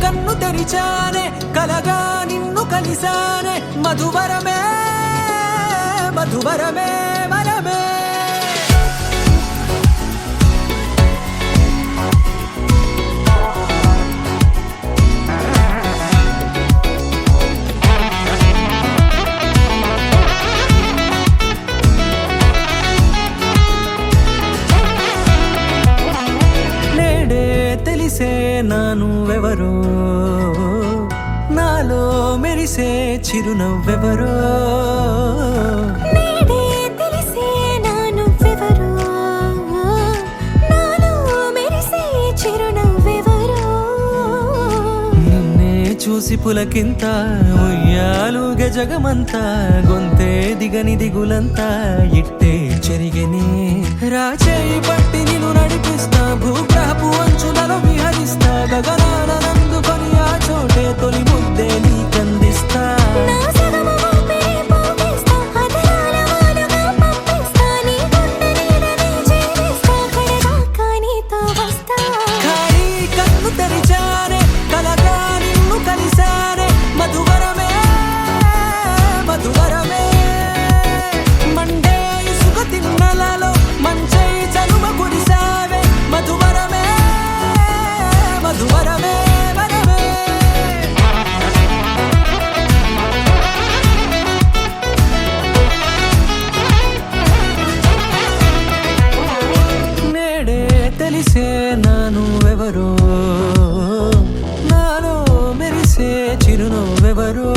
కన్ను తెరిచానే కలగా నిన్ను కలిసానే మధువరమే మధువరమే వరమే నానువెవరో నాలో మెరిసే చిరునవ్వెవరో నేడే తెలిసే నానువెవరో నాలో మెరిసే చిరునవ్వెవరో నిన్నే చూసి పులకింత ఉయ్యాలుగ జగమంతా గొంతే దిగని దిగులంతా ఇట్టే చెరిగెనే రాచేయి పట్టి నిన్ను నడిపిస్తా భూగ్రహపు అంచులలో విహరిస్తా గగనాన నందుకొని ఆ చోటే తొలి ముద్దే నీకందిస్తా నా సగము ఊపిరి పోగిస్తా అదరాల వానగా పంపిస్తా నీ గుండె నీడనే జీవిస్తా కడదాకా నీతో వస్తా ఖాళీ కన్ను తెరిచానే కలగా నిన్ను కలిసానే మధువరమే మధువరమే మండే ఇసుక తిన్నలలో మంచై చలువ కురిసావే మధువరమే మధువరమే వరమే నేడే తెలిసే నానువెవరో నాలో మెరిసే చిరునవ్వెవరో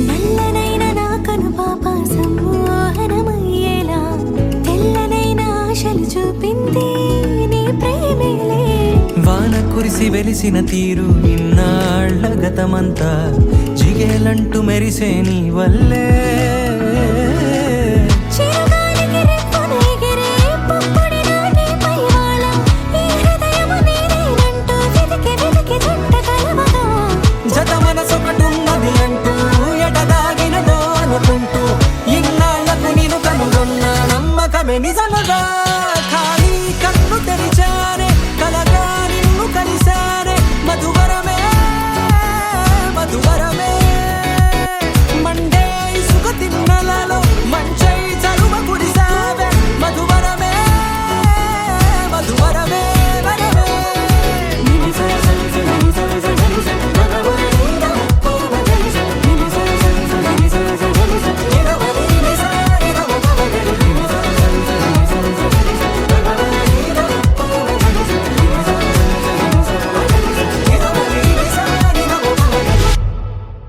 నల్లనైన నా కనుపాప సమ్మోహనమయ్యేలా తెల్లనైన ఆశలు చూపింది నీ ప్రేమేలే వాన కురిసి వెలిసిన తీరు ఇన్నాళ్ల గతమంతా జిగేలంటూ మెరిసే నీ వల్లే